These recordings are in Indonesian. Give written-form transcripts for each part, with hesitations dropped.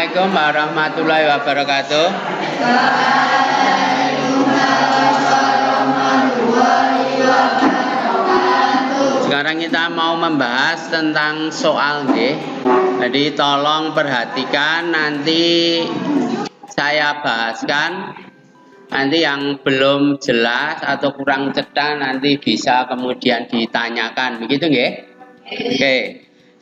Assalamualaikum warahmatullahi wabarakatuh. Sekarang kita mau membahas tentang soal nggih. Jadi tolong perhatikan, nanti saya bahaskan. Nanti yang belum jelas atau kurang cetak nanti bisa kemudian ditanyakan, begitu nggih? Oke.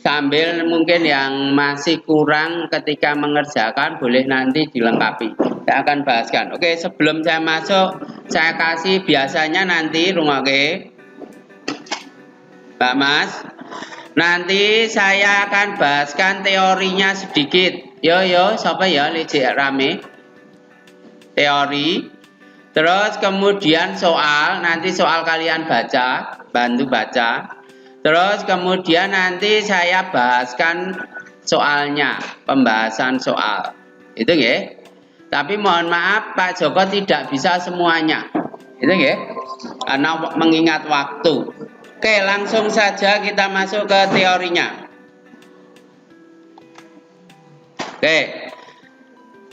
Sambil mungkin yang masih kurang ketika mengerjakan boleh nanti dilengkapi. Saya akan bahaskan. Oke, sebelum saya masuk, saya kasih biasanya nanti rungokke. Mbak Mas, nanti saya akan bahaskan teorinya sedikit. Yo, siapa ya lecek rame? Teori. Terus kemudian soal, nanti soal kalian baca, bantu baca. Terus kemudian nanti saya bahaskan soalnya, pembahasan soal. Itu nggih. Tapi mohon maaf Pak Joko tidak bisa semuanya. Itu nggih. Karena mengingat waktu. Oke, langsung saja kita masuk ke teorinya. Oke.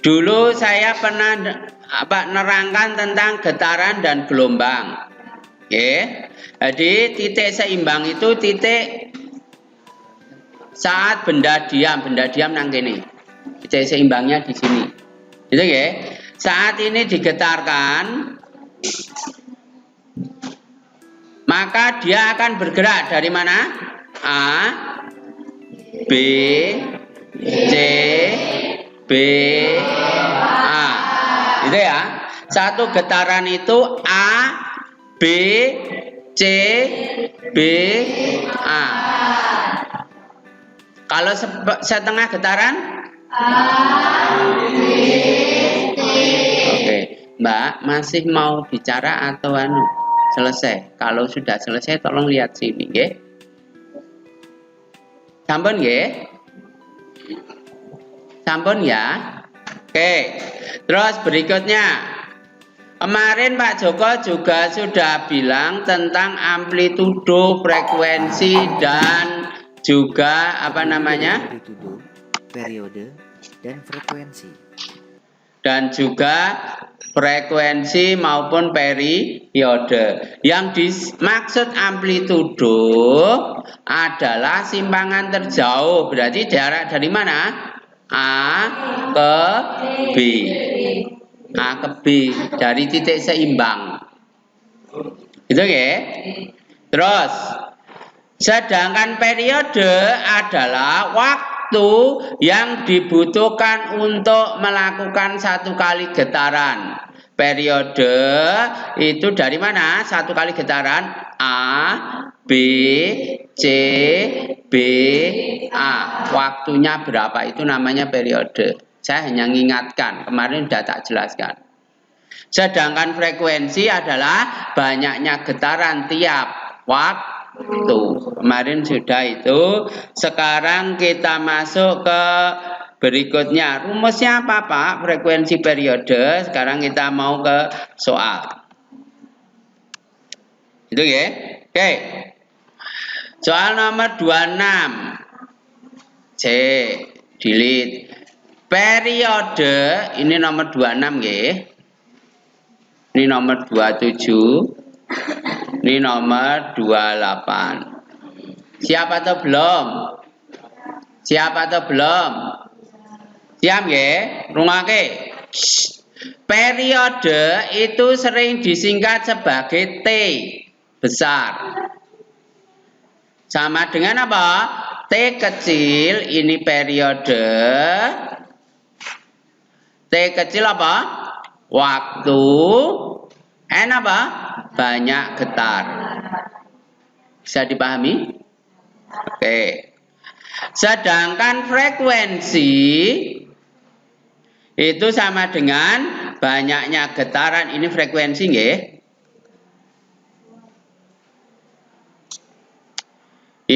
Dulu saya pernah nerangkan tentang getaran dan gelombang. Oke. Jadi titik seimbang itu titik saat benda diam nang kene. Titik seimbangnya di sini. Gitu ya. Saat ini digetarkan, maka dia akan bergerak dari mana? A, B, C, B, A. Gitu ya. Satu getaran itu A, B, C, B, A. Kalau setengah getaran? A, B, C. Oke, Mbak masih mau bicara atau selesai? Kalau sudah selesai tolong lihat sini, nggih. Sampun nggih? Sampun ya? Oke. Terus berikutnya. Kemarin Pak Joko juga sudah bilang tentang amplitudo, frekuensi, dan juga apa namanya? Amplitudo, periode, dan frekuensi. Dan juga frekuensi maupun periode. Yang dimaksud amplitudo adalah simpangan terjauh. Berarti jarak dari mana? A ke B. A ke B dari titik seimbang. Itu ya. Terus sedangkan periode adalah waktu yang dibutuhkan untuk melakukan satu kali getaran. Periode itu dari mana? Satu kali getaran A, B, C, B, A. Waktunya berapa? Itu namanya periode. Saya hanya mengingatkan, kemarin sudah tak jelaskan. Sedangkan frekuensi adalah banyaknya getaran tiap waktu. Kemarin sudah itu. Sekarang kita masuk ke berikutnya. Rumusnya apa Pak? Frekuensi periode. Sekarang kita mau ke soal. Itu ya. Oke. Soal nomor 26. C. Delete. Periode ini nomor 26 nggih. Ini nomor 27. Ini nomor 28. Siap atau belum? Siap atau belum? Siap nggih? Rungokke. Periode itu sering disingkat sebagai T besar. Sama dengan apa? T kecil ini periode. T kecil apa? Waktu. N apa? Banyak getar. Bisa dipahami? Oke. Sedangkan frekuensi itu sama dengan banyaknya getaran. Ini frekuensi nggih.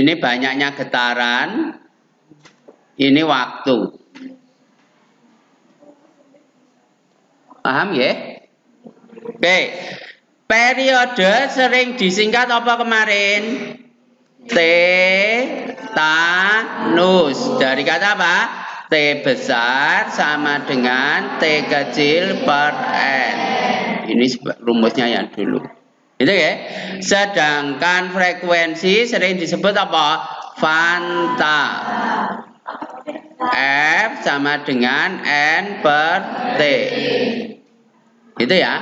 Ini banyaknya getaran. Ini waktu. Paham ya? Oke. Periode sering disingkat apa kemarin? Tetanus. Dari kata apa? T besar sama dengan T kecil per N. Ini rumusnya yang dulu. Itu ya. Sedangkan frekuensi sering disebut apa? Fanta. F sama dengan N per T. Gitu ya.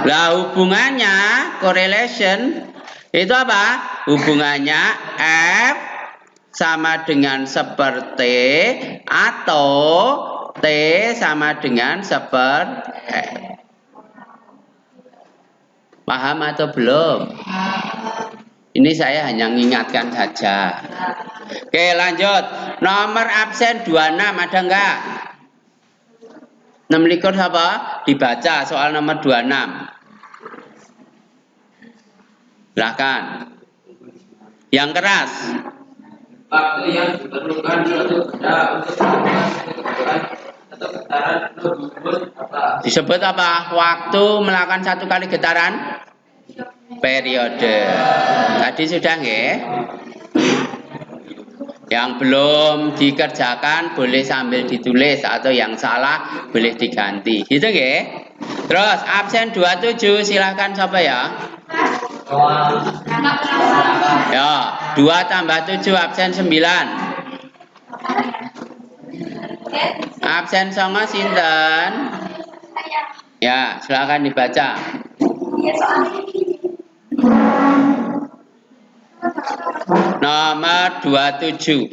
Lah hubungannya correlation itu apa? Hubungannya F sama dengan seperti atau T sama dengan seperti. Paham atau belum? Ini saya hanya mengingatkan saja. Oke, lanjut. Nomor absen 26 ada enggak? 6 likur apa? Dibaca soal nomor 26. Silahkan. Yang keras. Waktu yang diperlukan suatu benda untuk melakukan atau getaran disebut apa? Disebut apa? Waktu melakukan satu kali getaran? Periode. Tadi sudah nggih? Yang belum dikerjakan boleh sambil ditulis atau yang salah boleh diganti. Gitu nggih? Terus absen 27 silahkan siapa ya? Ya, 2 tambah 7 absen 9. Absen songo sinten? Ya, silakan dibaca. Nomor 27.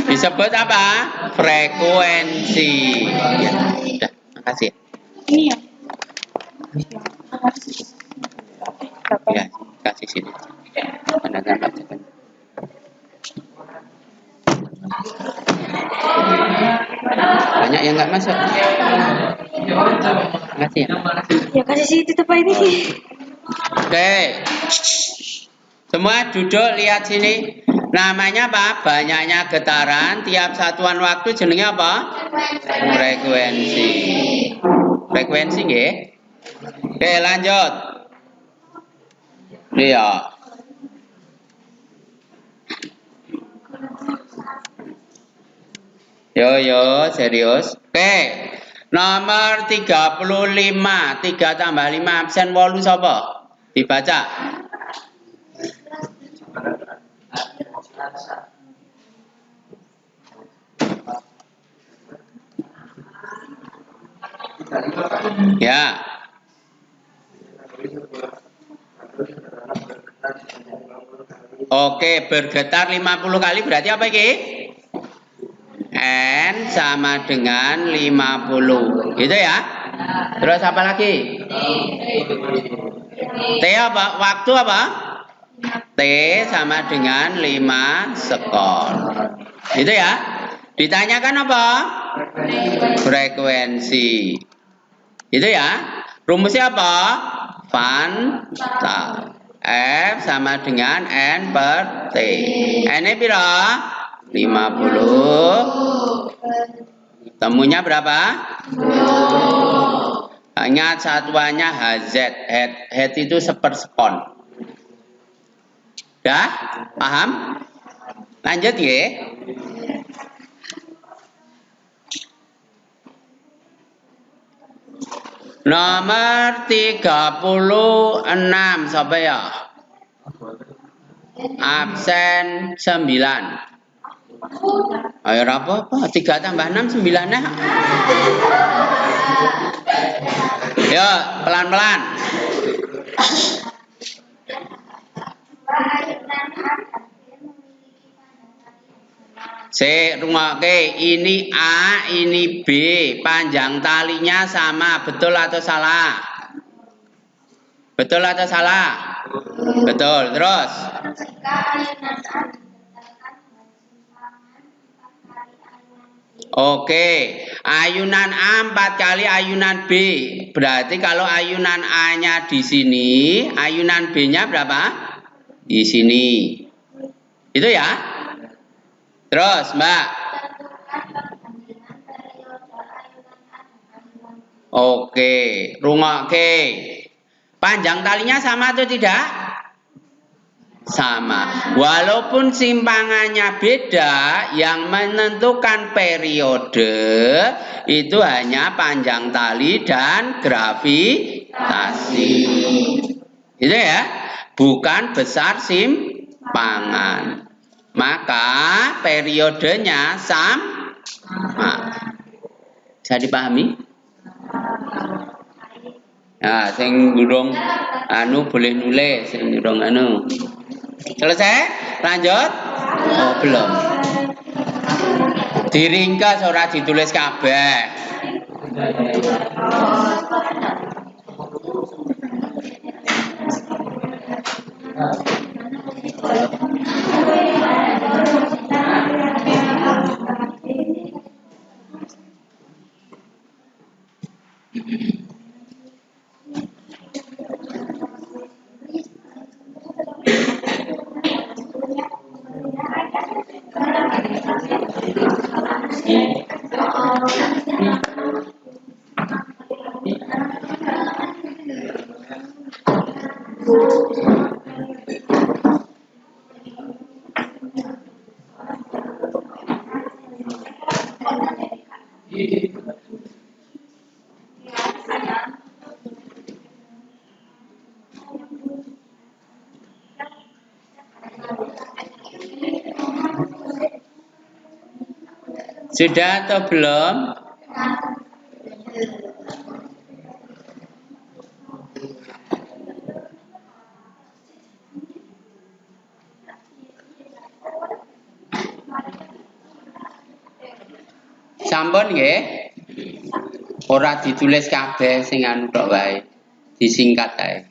Disebut apa? Frekuensi. Ya, sudah, makasih. Ya, kasih sini. Anda kan bacakan. Banyak yang nggak masuk. Makasih ya. Ya kasih sih tutup ini sih. Oke. Semua duduk lihat sini. Namanya apa? Banyaknya getaran tiap satuan waktu jenenge apa? Frekuensi. Frekuensi nggih. Oke, lanjut. Iya. Yo, serius. Oke. Nomor 35. 3 tambah 5 absen 8 sapa? Dibaca. Ya. Oke, bergetar 50 kali berarti apa iki? N sama dengan 50. Gitu ya. Terus apa lagi? T apa? Waktu apa? T sama dengan 5 sekon. Gitu ya. Ditanyakan apa? Frekuensi. Itu ya. Rumusnya apa? Fanta. F sama dengan N per T. N-nya pira? 50. Temunya berapa? Ingat satuannya Hz. Head itu sepersekon. Dah? Paham? Lanjut ya. Nomor 36 siapa ya? Absen 9. Ayo apa-apa, 3 tambah 6 9 ya. Yo, pelan-pelan. Rungokke, ini A, ini B, panjang talinya sama, betul atau salah? Betul atau salah? Betul, terus? Oke, ayunan A 4 kali ayunan B. Berarti kalau ayunan A-nya di sini, ayunan B-nya berapa? Di sini. Itu ya? Terus, Mbak. Oke, rungokke. Panjang talinya sama atau tidak? Sama. Walaupun simpangannya beda, yang menentukan periode itu hanya panjang tali dan gravitasi. Itu ya, bukan besar simpangan. Maka periodenya sama. Bisa dipahami? Nah, sing durung anu boleh nulis, sing durung anu. Selesai? Lanjut? Oh, belum. Diringkas ora ditulis kabeh. Sudah atau belum? Sampun nggih? Ora ditulis kabeh sing anu tok wae. Disingkat ae.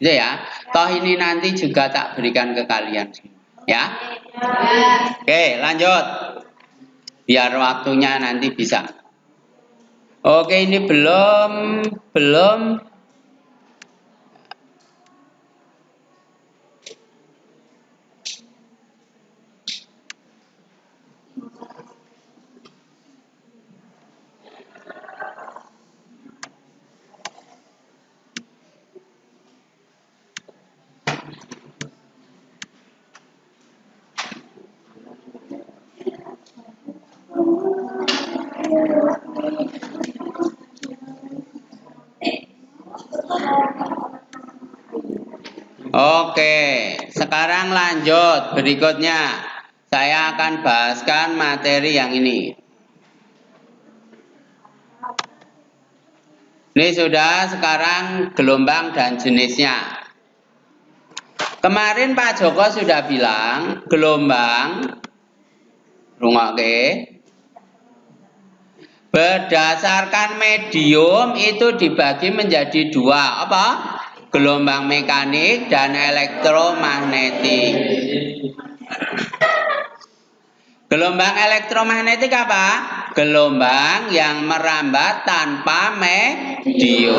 Itu ya. Toh ini nanti juga tak berikan ke kalian. Ya? Oke, lanjut. Biar waktunya nanti bisa. Oke, ini belum. Oke, sekarang lanjut berikutnya. Saya akan bahaskan materi yang ini. Ini sudah sekarang gelombang dan jenisnya. Kemarin Pak Joko sudah bilang gelombang, rungokke, berdasarkan medium itu dibagi menjadi dua. Apa? Gelombang mekanik dan elektromagnetik. Gelombang elektromagnetik apa? Gelombang yang merambat tanpa medium.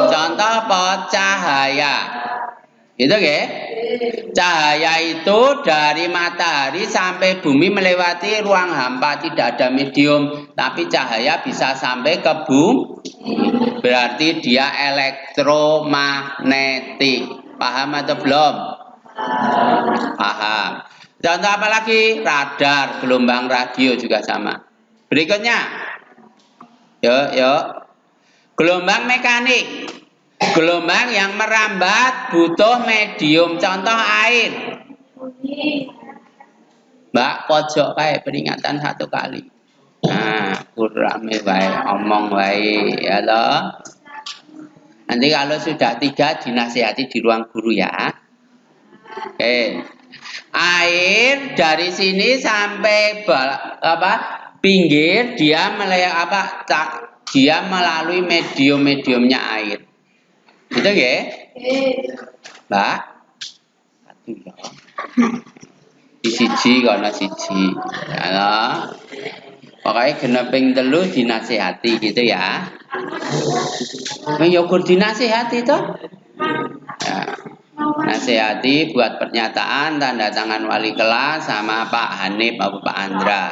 Contoh apa? Cahaya. Itu ya? Cahaya itu dari matahari sampai bumi melewati ruang hampa, tidak ada medium, tapi cahaya bisa sampai ke bumi. Berarti dia elektromagnetik. Paham atau belum? Paham. Contoh apa lagi? Radar, gelombang radio juga sama. Berikutnya. Yuk. Gelombang mekanik. Gelombang yang merambat butuh medium. Contoh air. Mbak, pojok kayak peringatan 1 kali. Nah, kurame wae, omong wae, ya loh. Nanti kalau sudah 3 dinasihati di ruang guru ya. Oke. Air dari sini sampai pinggir dia dia melalui medium-mediumnya air. Itu ya? Mbak. Di siji kono siji. Ya loh. Pokoknya geneping 3 dinasihati gitu ya. Menyukur dinasihati toh. Ya. Nasihati buat pernyataan tanda tangan wali kelas sama Pak Hanif atau Pak Andra.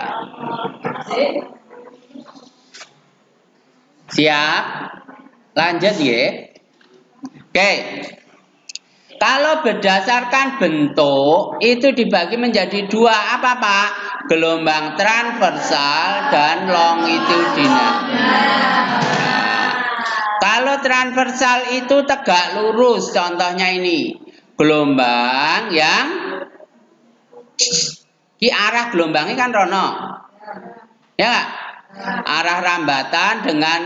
Siap? Lanjut ya. Oke. Kalau berdasarkan bentuk itu dibagi menjadi dua, apa Pak? Gelombang transversal dan longitudinal. Kalau transversal itu tegak lurus, contohnya ini. Gelombang yang di arah gelombangnya kan rono. Ya nggak? Arah rambatan dengan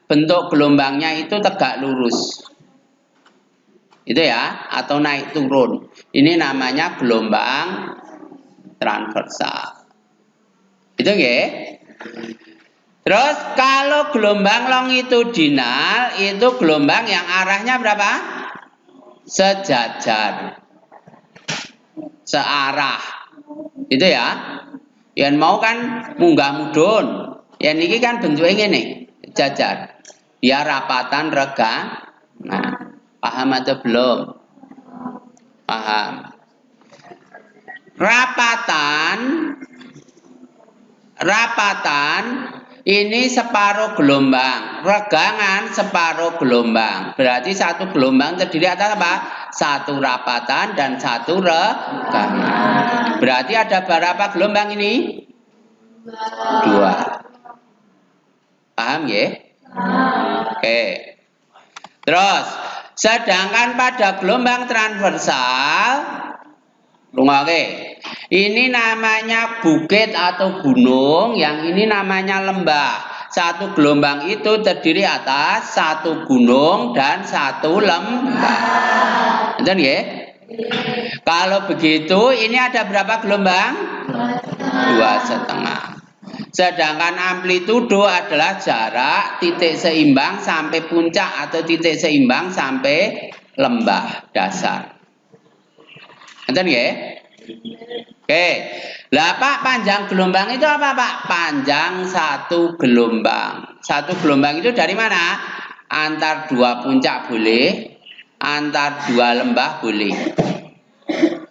bentuk gelombangnya itu tegak lurus. Itu ya, atau naik turun. Ini namanya gelombang transversal. Itu nggih. Terus kalau gelombang longitudinal itu gelombang yang arahnya berapa? Sejajar. Searah. Itu ya. Yang mau kan munggah mudun. Yang ini kan bentuknya ini, jajar. Dia rapatan rega. Nah, paham atau belum? Paham. Rapatan ini separuh gelombang, regangan separuh gelombang. Berarti satu gelombang terdiri atas apa? Satu rapatan dan satu regangan. Berarti ada berapa gelombang ini? Dua. Paham ya? Oke. Terus, sedangkan pada gelombang transversal, ini namanya bukit atau gunung, yang ini namanya lembah. Satu gelombang itu terdiri atas satu gunung dan satu lembah. Betul ya? Kalau begitu, ini ada berapa gelombang? 2,5. Sedangkan amplitudo adalah jarak titik seimbang sampai puncak atau titik seimbang sampai lembah dasar. Betul ya? Oke. Lah Pak, panjang gelombang itu apa Pak? Panjang satu gelombang. Satu gelombang itu dari mana? Antar dua puncak boleh, antar dua lembah boleh.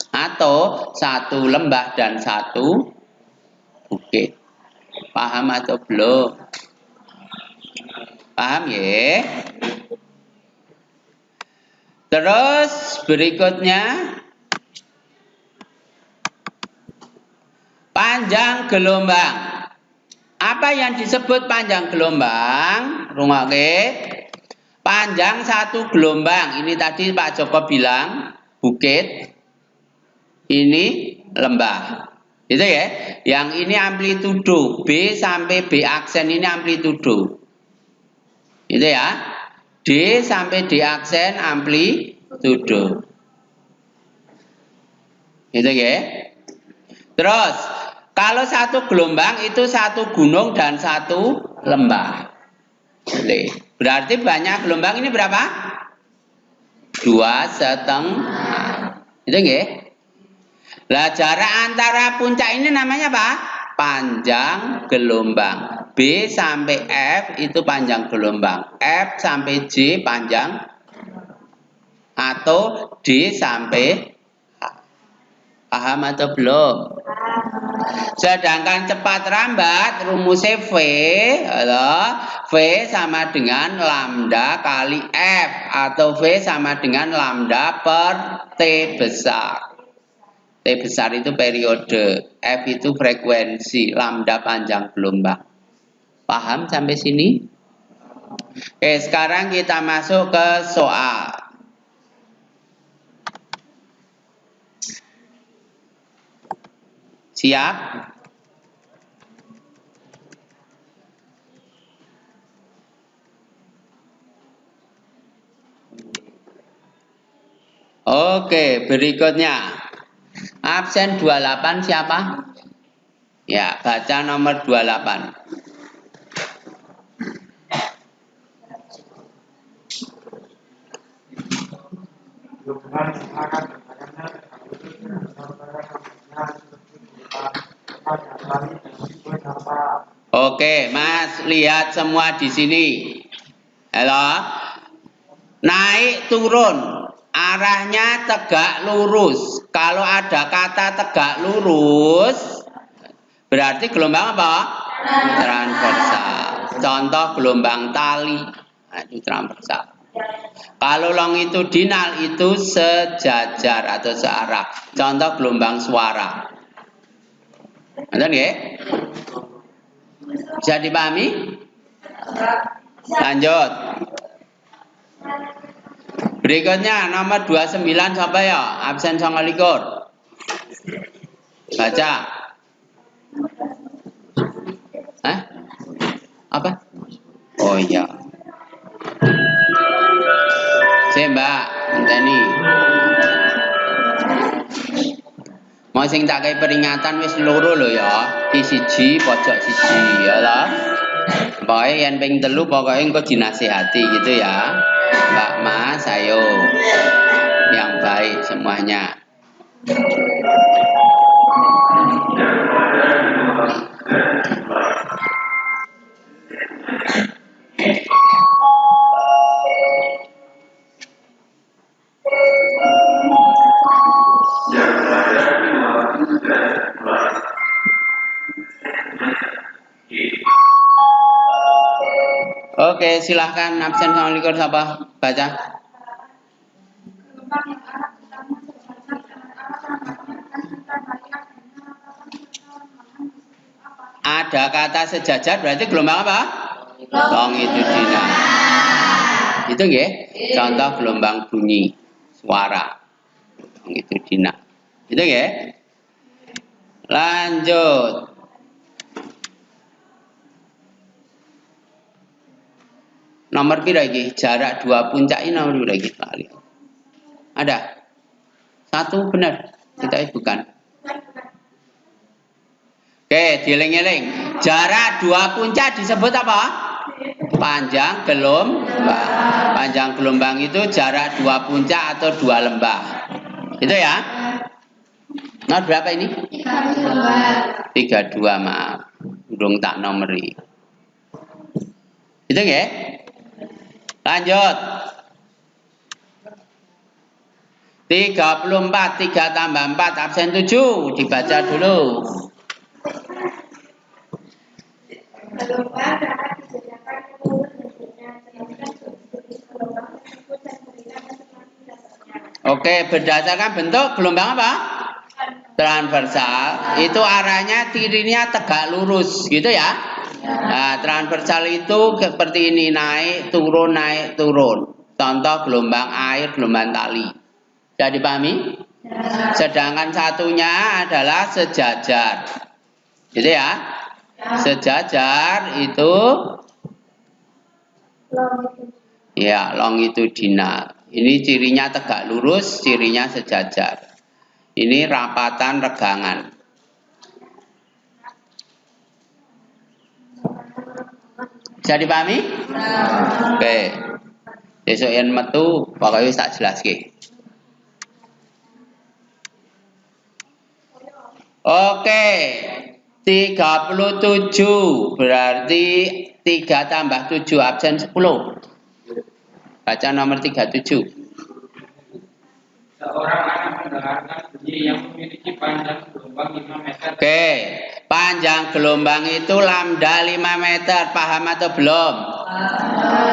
Atau satu lembah dan satu bukit. Paham atau belum? Paham ya? Terus berikutnya panjang gelombang. Apa yang disebut panjang gelombang? Rungokke. Panjang satu gelombang. Ini tadi Pak Joko bilang bukit. Ini lembah. Itu ya. Yang ini amplitudo B sampai B aksen ini amplitudo. Itu ya. D sampai D aksen amplitudo. Itu ya. Terus kalau satu gelombang itu satu gunung dan satu lembah. Berarti banyak gelombang ini berapa? 2,5. Itu nggih? Lah jarak antara puncak ini namanya apa? Panjang gelombang. B sampai F itu panjang gelombang. F sampai J panjang. Atau D sampai H. Paham atau belum? Sedangkan cepat lambat rumusnya V, V sama dengan lambda kali F atau V sama dengan lambda per T besar. T besar itu periode, F itu frekuensi, lambda panjang gelombang. Paham sampai sini? Oke, sekarang kita masuk ke soal. Siap? Oke, berikutnya. Absen 28 siapa? Ya, baca nomor 28. Oke, Mas, lihat semua di sini. Halo. Naik turun. Arahnya tegak lurus. Kalau ada kata tegak lurus, berarti gelombang apa? Transversal. Contoh gelombang tali. Nah, itu transversal. Kalau longitudinal itu sejajar atau searah. Contoh gelombang suara. Ngerti nggih? Bisa dipahami? Lanjut. Berikutnya nomor 29 siapa ya? Absen 29. Baca. Hah? Apa? Oh iya. Saya Mbak, enteni. Mau sing tak kei peringatan wis loro lho ya. Di siji pojok siji ya lah. Pokoke yen ping 3 pokoke engko dinasihati gitu ya. Mbak Mas, ayo. Yang baik semuanya. Oke, silahkan absen 29 siapa? Baca. Ada kata sejajar berarti gelombang apa? Longitudinal. Itu nggih. Contoh gelombang bunyi suara. Longitudinal. Itu nggih. Lanjut. Nomor pira iki? Jarak dua puncak ini nomor pira iki? Ada? Satu benar. Kita bukan. Oke, dieling-eling. Jarak dua puncak disebut apa? Panjang gelombang. Panjang gelombang itu jarak dua puncak atau dua lembah. Itu ya? Nomor berapa ini? 32, maaf. Urung tak nomori. Itu nggih? Lanjut. 34, 3 tambah 4, absen 7. Dibaca dulu. Oke, berdasarkan bentuk gelombang apa? Transversal. Itu arahnya tirinya tegak lurus, gitu ya. Nah, transversal itu seperti ini, naik, turun, naik, turun. Contoh gelombang air, gelombang tali. Sudah dipahami? Sedangkan satunya adalah sejajar. Gitu ya. Sejajar itu ya longitudinal. Ini cirinya tegak lurus, cirinya sejajar. Ini rapatan regangan. Bisa dipahami? Oke. Besok yang metu pokoknya tak jelaske. Oke. 37 berarti 3 tambah 7 absen 10. Baca nomor 37. Seorang anak mendengarkan bunyi yang memiliki panjang gelombang 5 meter. Oke, panjang gelombang itu lambda 5 meter, paham atau belum?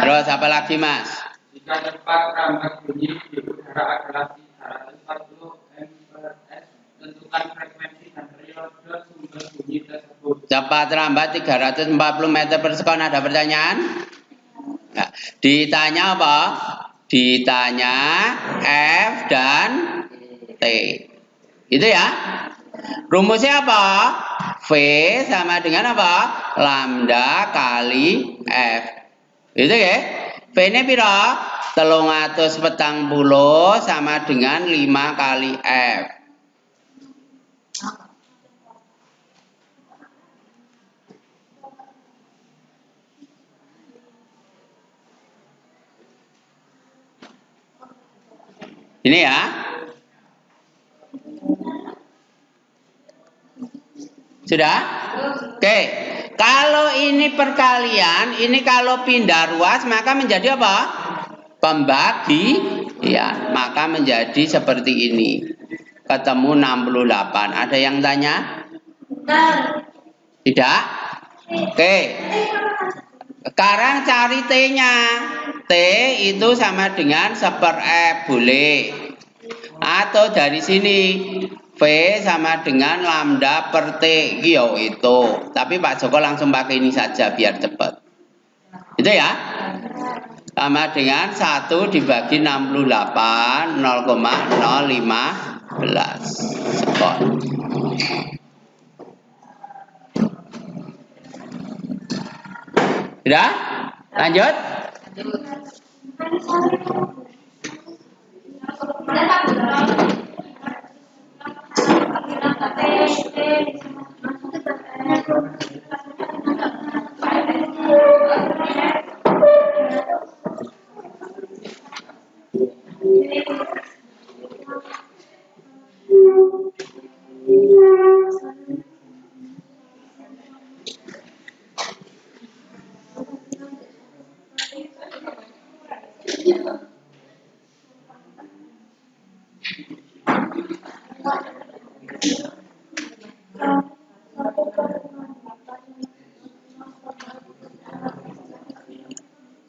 Terus apa lagi Mas? Jika cepat rambat bunyi di udara adalah 340 mPs, tentukan frekuensi dan periode sumber bunyi tersebut. Cepat rambat 340 meter per sekon, ada pertanyaan? Nah, ditanya apa? Ditanya F dan T. Itu ya. Rumusnya apa? V sama dengan apa? Lambda kali F. Itu ya. V ini pira? 340 sama dengan 5 kali F. Ini ya. Sudah? Oke. Kalau ini perkalian, ini kalau pindah ruas maka menjadi apa? Pembagian. Maka menjadi seperti ini. Ketemu 68. Ada yang tanya? Tidak? Oke. Sekarang cari T-nya. T itu sama dengan 1/F, boleh. Atau dari sini V sama dengan lambda per T, yo itu. Tapi Pak Joko langsung pakai ini saja biar cepat. Itu ya. Sama dengan 1 dibagi 68, 0,015 sekon. Sudah? Lanjut?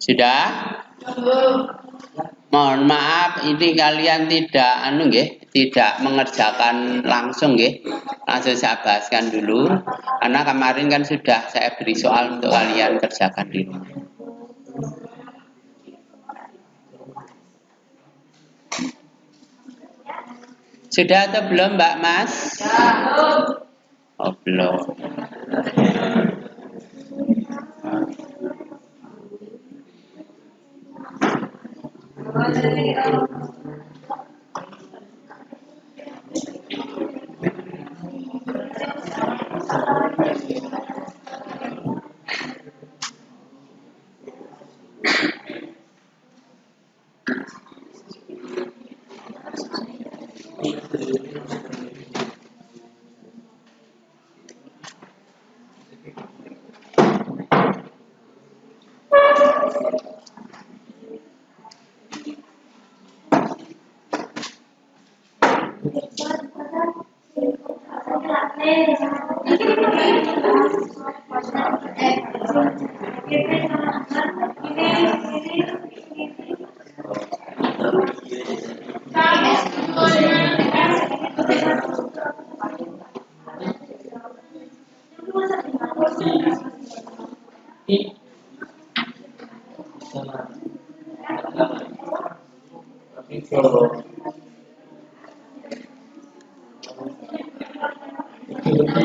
Sudah? Mohon maaf, ini kalian tidak mengerjakan langsung nggih. Langsung saya bahaskan dulu. Karena kemarin kan sudah saya beri soal untuk kalian kerjakan di rumah. Sudah atau belum Mbak Mas? Oh, belum.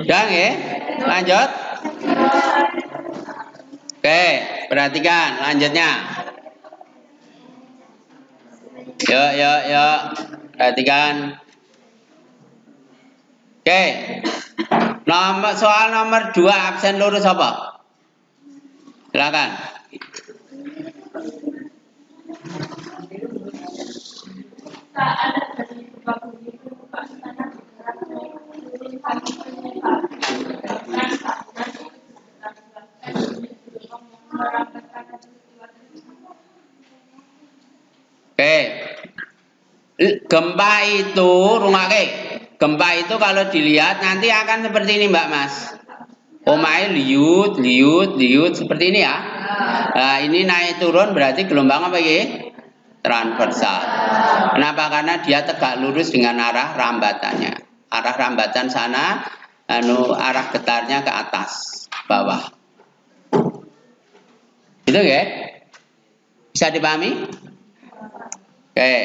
Udah nggih? Lanjut. Oke, perhatikan lanjutnya. Yuk. Perhatikan. Oke. Soal nomor 2 absen lurus apa? Silakan. Oke. Gempa itu, rungake. Gempa itu kalau dilihat nanti akan seperti ini Mbak Mas. Omae liut seperti ini ya. Nah, ini naik turun berarti gelombang apa ya? Transversal. Kenapa? Karena dia tegak lurus dengan arah rambatannya. Arah rambatan sana, arah getarnya ke atas, bawah. Itu ya? Bisa dipahami? Oke.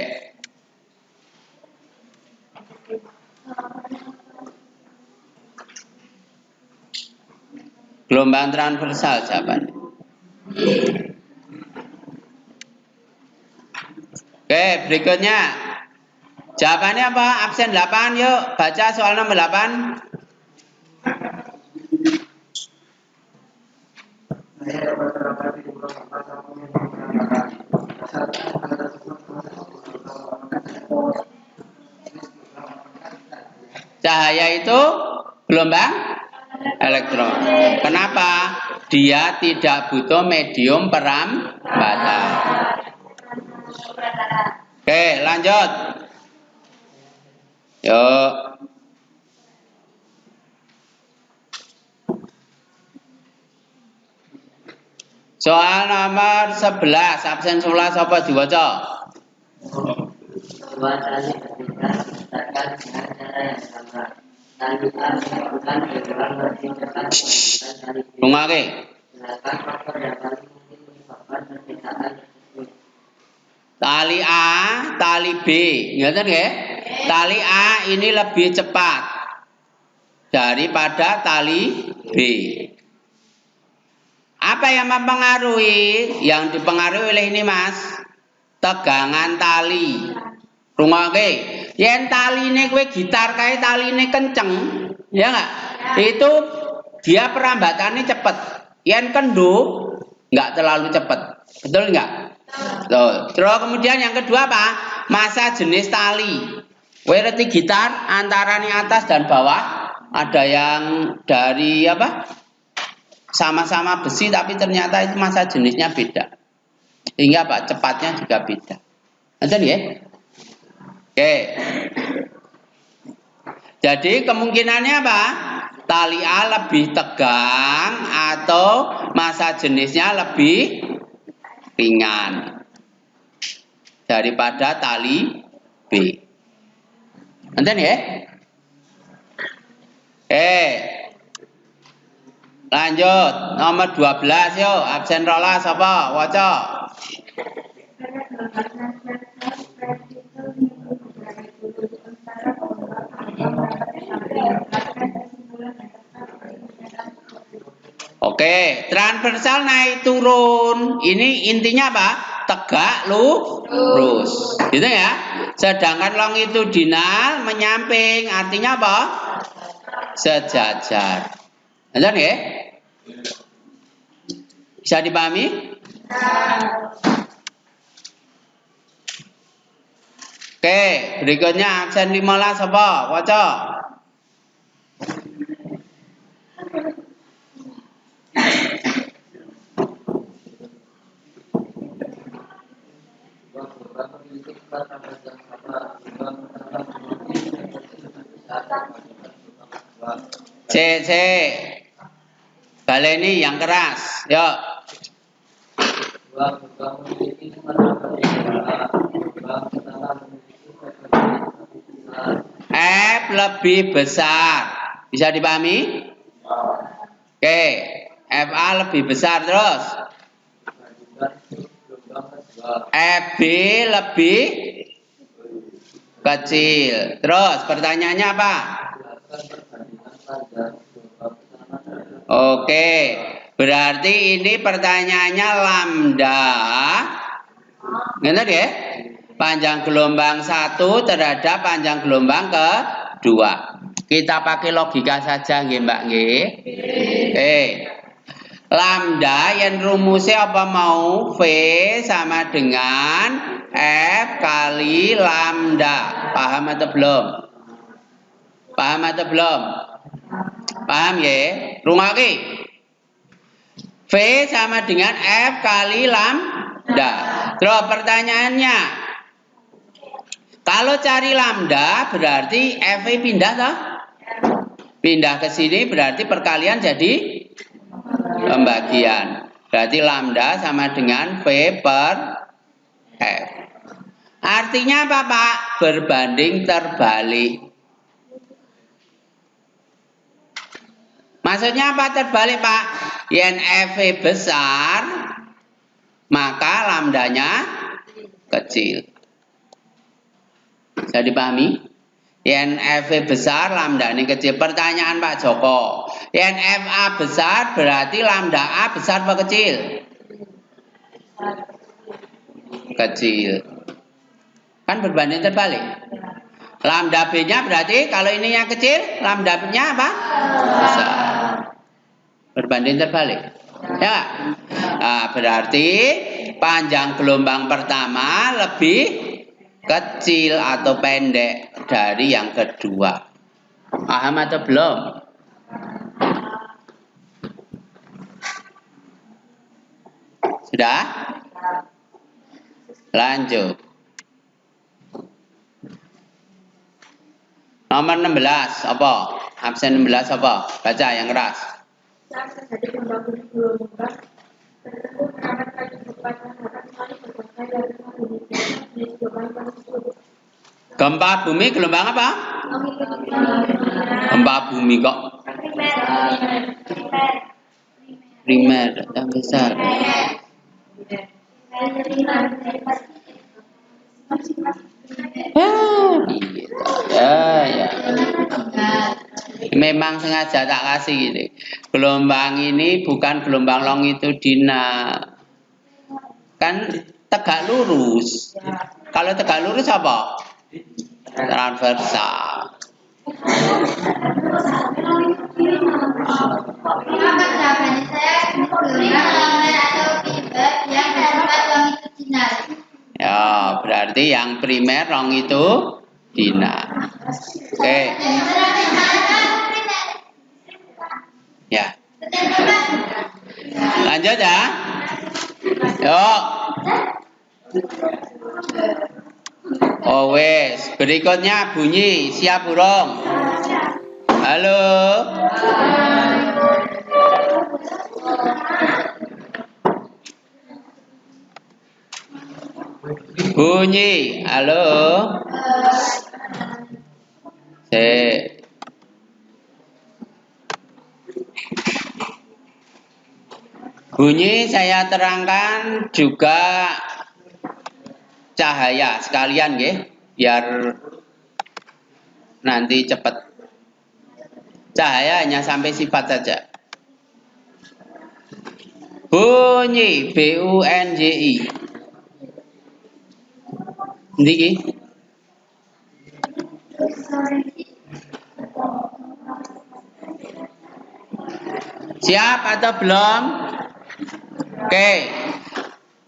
Gelombang transversal jawabannya. Oke, berikutnya. Jawabannya apa? Absen 8, yuk baca soal nomor 8. Cahaya itu gelombang elektron. Kenapa? Dia tidak butuh medium perambatan. Oke, lanjut. Yuk. Soal nomor 11, absen 11 apa diwaca? Dua tali bertingkat diletakkan dengan cara yang sama. Tali A menyebutkan gelombang lebih cepat dibandingkan tali B. Rungake. Silakan faktor yang paling mungkin menyebabkan perbedaan tersebut. Tali A, tali B, ngerti nggih? Tali A ini lebih cepat daripada tali B. Apa yang mempengaruhi? Yang dipengaruhi oleh ini, Mas, tegangan tali. Rungake, yen taline kowe gitar kae taline kenceng, ya enggak? Itu dia perambatannya cepet. Yen kendor enggak terlalu cepet. Betul enggak? Tuh. Terus kemudian yang kedua apa? Massa jenis tali. Kowe ngerti gitar antara atas dan bawah, ada yang dari apa? Sama-sama besi tapi ternyata itu massa jenisnya beda. Sehingga apa? Cepatnya juga beda. Ngerti ya? Oke. Jadi kemungkinannya apa? Tali A lebih tegang atau massa jenisnya lebih ringan daripada tali B. Ngerti ya? Lanjut nomor 12 yuk, absen rolas apa? Waca. Oke, transversal naik turun. Ini intinya apa? Tegak lurus. Gitu ya. Sedangkan longitudinal menyamping, artinya apa? Sejajar. Benar ya? Bisa dipahami? Oke, berikutnya absen 15 apa? Waca. C. Baleni yang keras. Yuk. F lebih besar. Bisa dipahami? Oke. FA lebih besar terus. FB lebih kecil. Terus pertanyaannya apa? Oke, berarti ini pertanyaannya lambda. Ngerti ya? Panjang gelombang 1 terhadap panjang gelombang kedua. Kita pakai logika saja nggih, Mbak nggih. Lambda yang rumusnya apa mau? V sama dengan F kali lambda. Paham atau belum? Paham atau belum? Paham ya? Rungake. V sama dengan F kali lambda. Terus pertanyaannya, kalau cari lambda berarti F pindah toh? Pindah ke sini berarti perkalian jadi pembagian. Berarti lambda sama dengan V per F. Artinya apa, Pak? Berbanding terbalik. Maksudnya apa terbalik, Pak? Yen F besar, maka lambdanya kecil. Bisa dipahami? Yen F besar, lambdanya kecil. Pertanyaan Pak Joko. Yen FA besar, berarti lambda A besar atau kecil? Kecil. Kan berbanding terbalik. Lambda B-nya berarti kalau ininya kecil, lambda B-nya apa? Besar. Berbanding terbalik. Ya. Nah, berarti panjang gelombang pertama lebih kecil atau pendek dari yang kedua. Paham atau belum? Sudah? Lanjut. Nomor 16 apa? Absen 16 apa? Baca yang keras. Saat terjadi pembangunan gelombang tersebut akan Gempa bumi gelombang apa? Gempa bumi kok. Primer yang besar. Ya. Memang sengaja tak kasih gitu. Gelombang ini bukan gelombang longitudinal. Kan tegak lurus. Kalau tegak lurus apa? Transversal. Maka jawabannya saya gelombang atau primer yang bersifat longitudinal. Ya, berarti yang primer longitudinal. Oke. Ya. Lanjut ya. Yuk. Oh wes, berikutnya bunyi, siap burung? Halo. Bunyi, halo. Bunyi saya terangkan juga cahaya sekalian nggih, biar nanti cepat. Cahaya hanya sampai sifat saja. Bunyi BUNJI. Niki. Siap atau belum? Oke.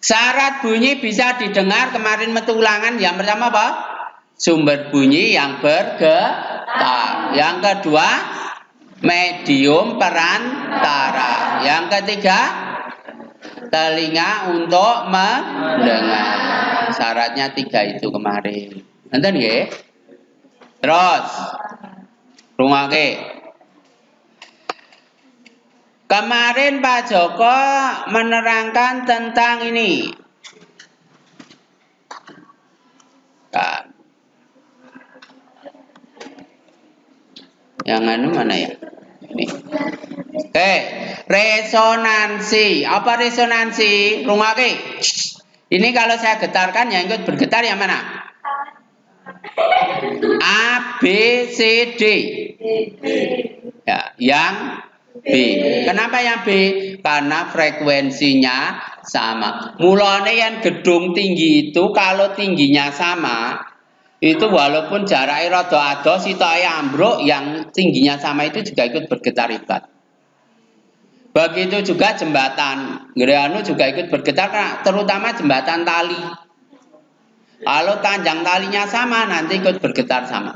Syarat bunyi bisa didengar kemarin metu ulangan. Yang pertama apa? Sumber bunyi yang bergetar. Yang kedua, medium perantara. Yang ketiga, telinga untuk mendengar. Syaratnya 3 itu kemarin. Nonton nggih? Terus rungake. Kemarin Pak Joko menerangkan tentang ini. Nah, yang anu mana ya? Ini. Oke, resonansi. Apa resonansi? Rungake. Ini kalau saya getarkan yang ikut bergetar yang mana? A, B, C, D. Ya, yang B. Kenapa yang B? Karena frekuensinya sama. Mulane yang gedung tinggi itu kalau tingginya sama, itu walaupun jaraknya rada adoh sitoke ambruk, yang tingginya sama itu juga ikut bergetar hebat. Begitu juga jembatan, Greanu juga ikut bergetar, terutama jembatan tali. Kalau panjang talinya sama, nanti ikut bergetar sama.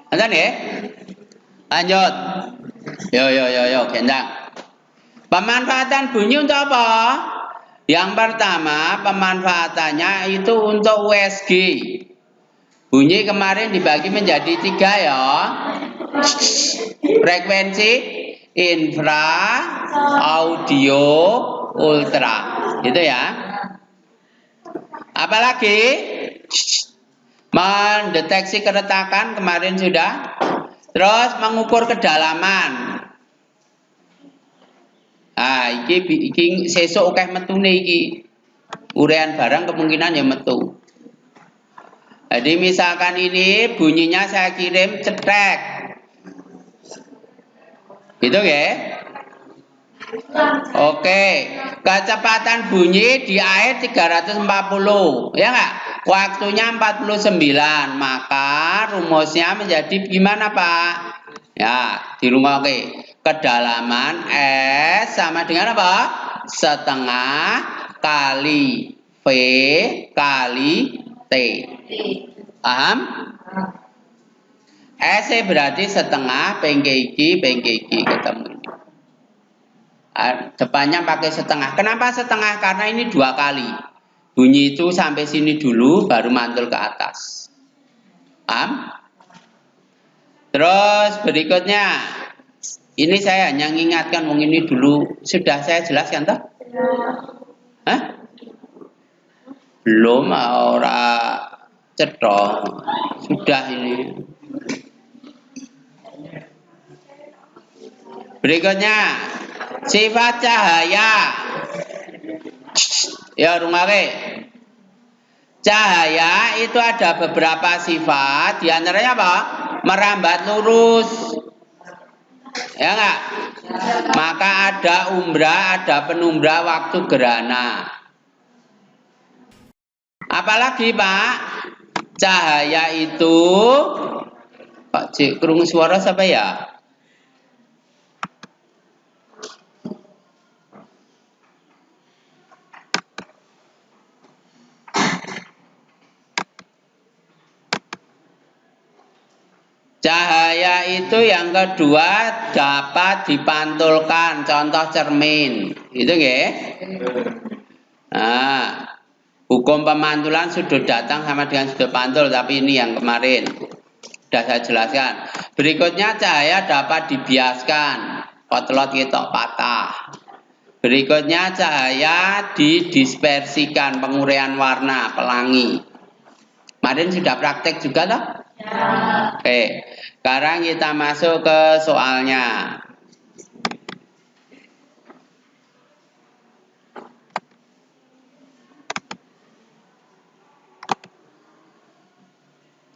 Ngerti ya? Lanjut. Yo, gendang. Pemanfaatan bunyi untuk apa? Yang pertama, pemanfaatannya itu untuk USG. Bunyi kemarin dibagi menjadi 3 ya. Frekuensi infra, audio, ultra. Gitu ya. Apalagi mendeteksi keretakan kemarin sudah. Terus mengukur kedalaman. Nah, iki sesuk akeh metune iki. Urean barang kemungkinan ya metu. Jadi misalkan ini bunyinya saya kirim cetek. Gitu ya. Oke, kecepatan bunyi di air 340, ya enggak? Waktunya 49, maka rumusnya menjadi gimana Pak? Ya, dirungokke. Kedalaman S sama dengan apa? Setengah kali V kali T. Paham? S berarti setengah pengke iki ketemu. Depannya pakai setengah. Kenapa setengah? Karena ini 2 kali. Bunyi itu sampai sini dulu, baru mantul ke atas. Paham? Terus berikutnya, ini saya hanya mengingatkan, ini dulu sudah saya jelaskan toh? Hah? Belum, ora cetok. Sudah ini. Berikutnya, sifat cahaya. Ya, rungawe. Cahaya itu ada beberapa sifat, di antaranya apa? Merambat lurus. Ya enggak? Maka ada umbra, ada penumbra waktu gerhana. Apalagi Pak, cahaya itu Pak Cik, kerungu suara siapa ya? Cahaya itu yang kedua dapat dipantulkan, contoh cermin, itu nggih. Nah, hukum pemantulan sudut datang sama dengan sudut pantul, tapi ini yang kemarin sudah saya jelaskan. Berikutnya cahaya dapat dibiaskan, potlot ketok patah. Berikutnya cahaya didispersikan, penguraian warna, pelangi. Kemarin sudah praktek juga toh? Ya. Oke, sekarang kita masuk ke soalnya.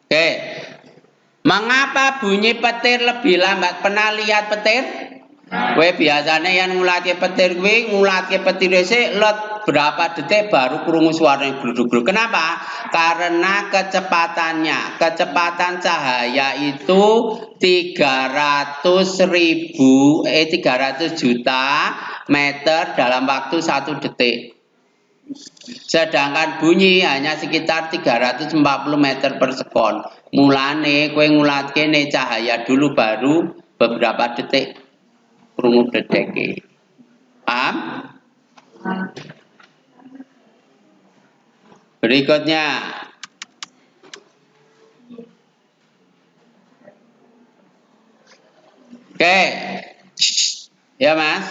Oke, mengapa bunyi petir lebih lambat? Pernah lihat petir? Kowe biasanya yang ngulatke petir kuwi ngulatke petir sik let berapa detik baru krungu suarane gluduk-gluduk. Kenapa? Karena kecepatannya. Kecepatan cahaya itu 300 juta meter dalam waktu 1 detik. Sedangkan bunyi hanya sekitar 340 meter per sekon. Mulane kowe ngulatke ne cahaya dulu baru beberapa detik krungu dedeke. Paham? Berikutnya. Oke. Ya, Mas.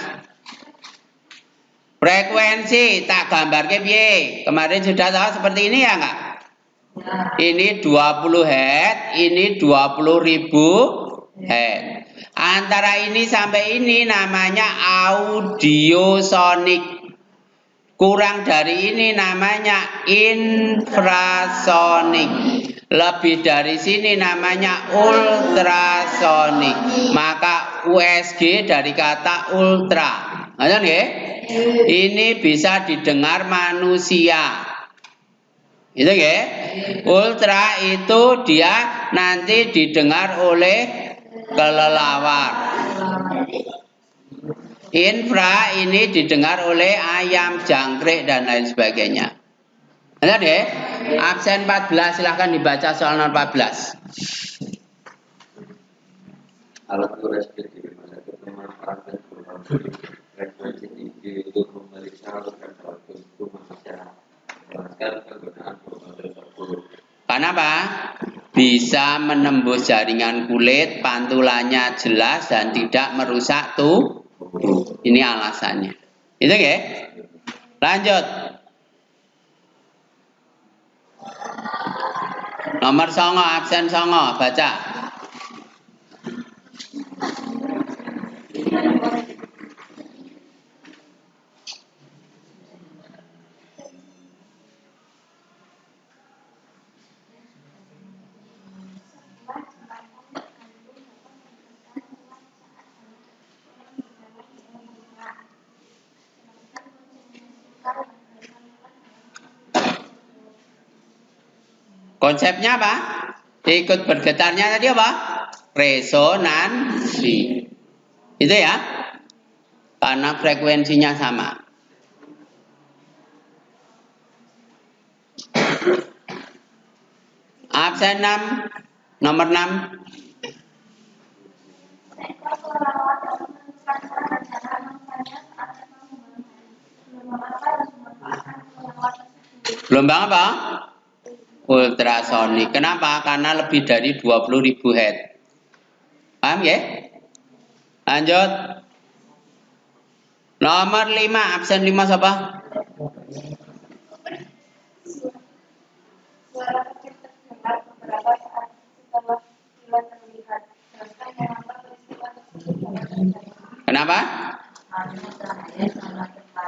Frekuensi tak gambarke piye? Kemarin sudah tahu seperti ini ya enggak? Ini 20 Hz, ini 20.000 Hz. Antara ini sampai ini namanya audiosonik. Kurang dari ini namanya infrasonik. Lebih dari sini namanya ultrasonik. Maka USG dari kata ultra. Ngerti nggih? Ini bisa didengar manusia. Itu nggih? Ultra itu dia nanti didengar oleh kelelawar. Infra ini didengar oleh ayam, jangkrik dan lain sebagainya. Ada deh? Absen 14 silahkan dibaca soal 14. Alat USG digunakan untuk memanfaatkan frekuensi tinggi untuk memeriksa organ tubuh manusia. Jelaskan penggunaan protokol tersebut. Kenapa? Bisa menembus jaringan kulit, pantulannya jelas dan tidak merusak tubuh. Ini alasannya. Itu ya? Lanjut. Nomor 9, absen 9, baca. Konsepnya apa? Ikut bergetarnya tadi apa? Resonansi. Itu ya? Karena frekuensinya sama. Absen 6, nomor 6. Gelombang apa? Ultrasonik. Kenapa? Karena lebih dari 20.000 Hz. Paham ya? Lanjut. Nomor 5, absen 5 siapa? Suara kecil terdengar beberapa saat setelah kilat terlihat. Jelaskan kenapa peristiwa tersebut dapat terjadi. Kenapa?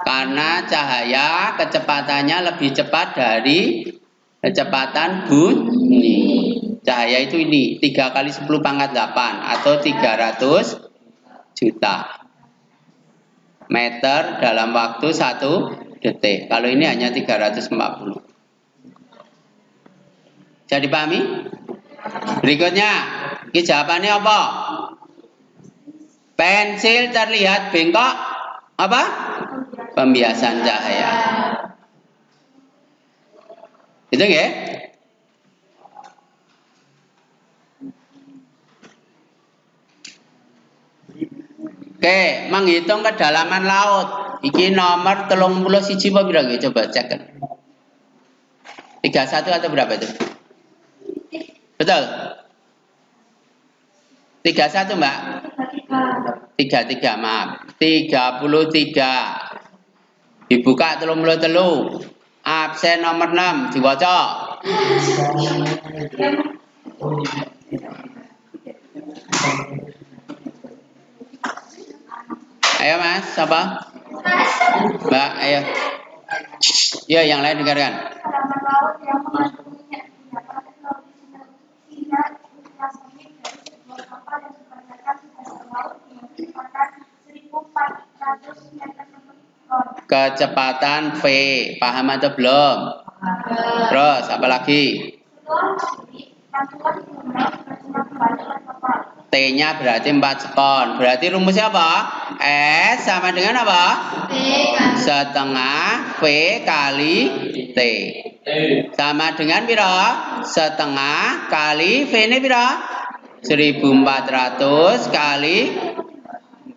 Karena cahaya kecepatannya lebih cepat dari kecepatan bunyi. Cahaya itu ini 3 kali 10 pangkat 8 atau 300 juta meter dalam waktu 1 detik. Kalau ini hanya 340. Bisa dipahami? Berikutnya, ini jawabannya apa? Pensil terlihat bengkok, apa? Pembiasan cahaya. Itu ya? Oke, menghitung kedalaman laut. Iki nomor 31 apa pira nggih? Coba cek. 31 atau berapa itu? Betul? 31 Mbak? 33 maaf. 33. Dibuka 33. Absen nomor 6 diwaca. Ayo Mas, siapa? Mbak, ayo. Ya, yang lain dengarkan. Kedalaman laut yang mengandungnya didapatkan melalui sinar ultrasonic dari sebuah kapal yang kebanyakan di dasar laut dengan kecepatan 1.400 meter per sekon. Kecepatan V, paham atau belum? Terus apa lagi? Setelah pulih, pantulan gelombang berjumlah kembali oleh kapal. T-nya berarti 4 sekon. Berarti rumusnya apa? S sama dengan apa? Setengah V kali T. Sama dengan pira? Setengah kali V ini pira? 1400 kali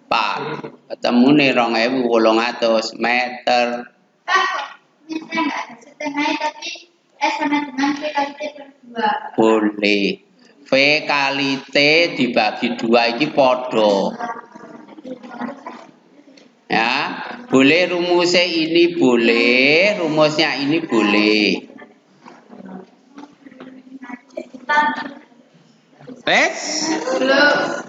4. Ketemu nih 2800 meter. Pak, ini saya nggak ada setengahnya tapi S sama dengan V kali T per 2. Boleh. V kali T dibagi 2 ini podo. Ya, boleh rumusnya ini boleh, rumusnya ini boleh. Wes? Belum.